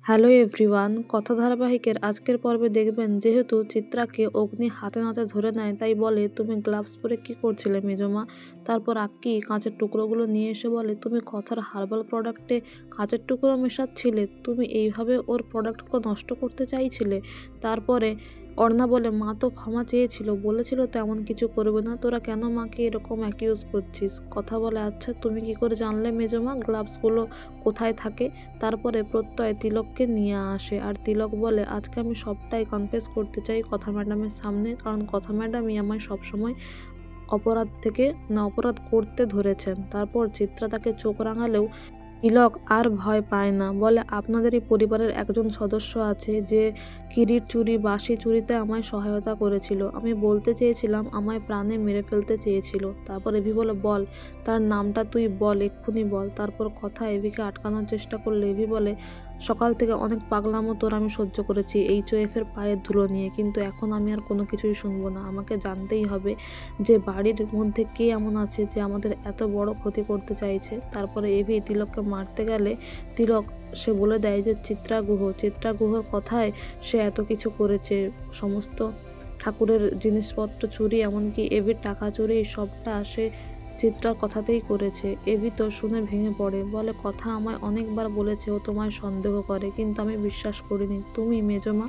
Hello everyone, কথা ধারাবাহিকের আজকের পর্বে দেখবেন যেহেতু চিত্রাকে অগ্নি হাতে নাতে ধরে নেয়, তাই বলে তুমি গ্লাভস পরে কি করছিলে মেজমা। তারপর আক্কি কাঁচের টুকরোগুলো নিয়ে এসে বলে তুমি কথার হার্বাল প্রোডাক্টে কাঁচের টুকরো মেশাচ্ছিলে, তুমি এইভাবে ওর প্রোডাক্টগুলো নষ্ট করতে চাইছিলে। তারপরে অর্ণা বলে মা তো ক্ষমা চেয়েছিল, বলেছিল তেমন কিছু করবে না, তোরা কেন মাকে এরকম অ্যাকিউজ করছিস। কথা বলে আচ্ছা তুমি কি করে জানলে মেজমা গ্লাভসগুলো কোথায় থাকে। তারপরে প্রত্যয় তিলককে নিয়ে আসে আর তিলক বলে আজকে আমি সবটাই কনফেস করতে চাই কথা ম্যাডামের সামনে, কারণ কথা ম্যাডামই আমায় সবসময় অপরাধ করতে ধরেছেন। তারপর চিত্রা তাকে চোখ রাঙালেও তিলক আর ভয় পায় না, বলে আপনাদেরই পরিবারের একজন সদস্য আছে যে কিরিট চুরি বাঁশি চুরিতে আমায় সহায়তা করেছিল, আমি বলতে চেয়েছিলাম আমায় প্রাণে মেরে ফেলতে চেয়েছিল। তারপর এভি বলে বল তার নামটা তুই বল, এক্ষুনি বল। তারপর কথা এভিকে আটকানোর চেষ্টা করলে এভি বলে সকাল থেকে অনেক পাগলামো তোর আমি সহ্য করেছি HOF এর পায়ের ধুলো নিয়ে, কিন্তু এখন আমি আর কোনো কিছুই শুনবো না, আমাকে জানতেই হবে যে বাড়ির মধ্যে কে এমন আছে যে আমাদের এত বড় ক্ষতি করতে চাইছে। তারপরে এভি তিলককে মারতে গেলে তিলক সে বলে দেয় যে চিত্রা গুহর কথায় সে এত কিছু করেছে, সমস্ত ঠাকুরের জিনিসপত্র চুরি, এমনকি এভির টাকা চুরি, সবটা সে চিত্রার কথাতেই করেছে। এভি তো শুনে ভেঙে পড়ে, বলে কথা আমায় অনেকবার বলেছে ও তোমায় সন্দেহ করে, কিন্তু আমি বিশ্বাস করিনি, তুমি মেজমা।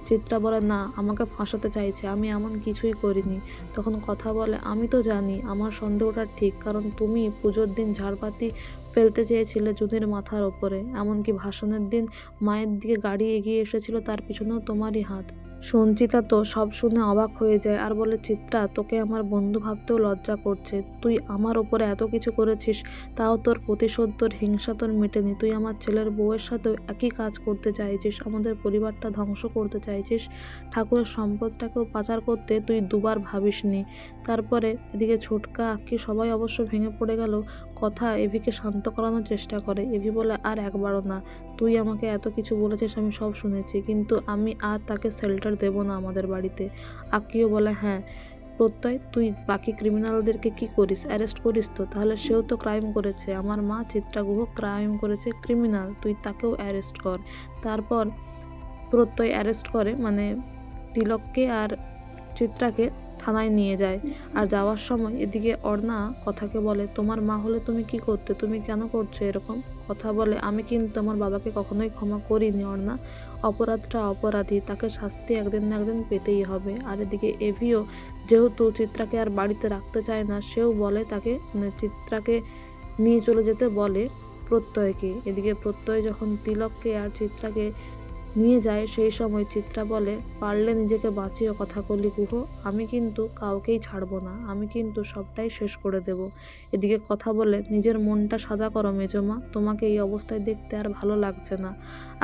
চিত্রা বলে না, আমাকে ফাঁসাতে চাইছে, আমি এমন কিছুই করিনি। তখন কথা বলে আমি তো জানি আমার সন্দেহটা ঠিক, কারণ তুমি পুজোর দিন ঝাড়বাতি ফেলতে চেয়েছিলে জুনির মাথার ওপরে, এমনকি ভাসানের দিন মায়ের দিকে গাড়ি এগিয়ে এসেছিল, তার পিছনেও তোমারই হাত। সঞ্চিতা তো সব শুনে অবাক হয়ে যায় আর বলে চিত্রা তোকে আমার বন্ধু ভাবতেও লজ্জা করছে, তুই আমার ওপরে এত কিছু করেছিস, তাও তোর প্রতিশোধ, তোর হিংসা তোর মেটেনি, তুই আমার ছেলের বউয়ের সাথেও একই কাজ করতে চাইছিস, আমাদের পরিবারটা ধ্বংস করতে চাইছিস, ঠাকুরের সম্পদটাকেও পাচার করতে তুই দুবার ভাবিসনি। তারপরে এদিকে ছোটকা আক্কি সবাই অবশ্য ভেঙে পড়ে গেল। কথা এভিকে শান্ত করানোর চেষ্টা করে, এভি বলে আর একবারও না, তুই আমাকে এত কিছু বলেছিস আমি সব শুনেছি, কিন্তু আমি আর তাকে শেল্টার দেব না আমাদের বাড়িতে। আক্কিও বলে হ্যাঁ প্রত্যয়, তুই বাকি ক্রিমিনালদেরকে কি করিস, অ্যারেস্ট করিস তো, তাহলে সেও তো ক্রাইম করেছে, আমার মা চিত্রা গুহ ক্রাইম করেছে, ক্রিমিনাল, তুই তাকেও অ্যারেস্ট কর। তারপর প্রত্যয় অ্যারেস্ট করে, মানে তিলককে আর চিত্রাকে থানায় নিয়ে যায়। আর যাওয়ার সময় এদিকে অর্ণা কথাকে বলে তোমার মা হলে তুমি কি করতে, তুমি কেন করছো এরকম। কথা বলে আমি কিন্তু আমার বাবাকে কখনোই ক্ষমা করিনি অর্ণা, অপরাধটা অপরাধী, তাকে শাস্তি একদিন না একদিন পেতেই হবে। আর এদিকে এভিও যেহেতু চিত্রাকে আর বাড়িতে রাখতে চায় না, সেও বলে তাকে চিত্রাকে নিয়ে চলে যেতে বলে প্রত্যয়কে। এদিকে প্রত্যয় যখন তিলককে আর চিত্রাকে নিয়ে যায় সেই সময় চিত্রা বলে পারলে নিজেকে বাঁচিয়ে কথা কলি গুহ, আমি কিন্তু কাউকেই ছাড়বো না, আমি কিন্তু সবটাই শেষ করে দেব। এদিকে কথা বলে নিজের মনটা সাদা করো মেজমা, তোমাকে এই অবস্থায় দেখতে আর ভালো লাগছে না।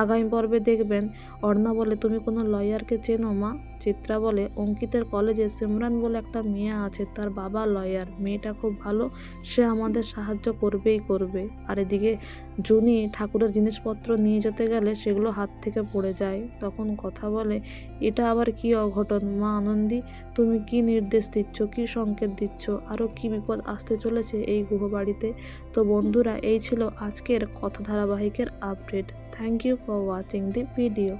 আগামী পর্বে দেখবেন অর্ণা বলে তুমি কোনো লয়ারকে চেনো মা। চিত্রা বলে অঙ্কিতের কলেজে সিমরান বলে একটা মেয়ে আছে, তার বাবা লয়ার, মেয়েটা খুব ভালো, সে আমাদের সাহায্য করবেই করবে। আর এদিকে জুনি ঠাকুরের জিনিসপত্র নিয়ে যেতে গেলে সেগুলো হাত থেকে পড়ে যায়। তখন কথা বলে এটা আবার কি অঘটন মা আনন্দী, তুমি কি নির্দেশ দিচ্ছ, কি সংকেত দিচ্ছ, আরও কি বিপদ আসতে চলেছে এই গুহবাড়িতে। তো বন্ধুরা, এই ছিল আজকের কথা ধারাবাহিকের update. Thank you for watching the video.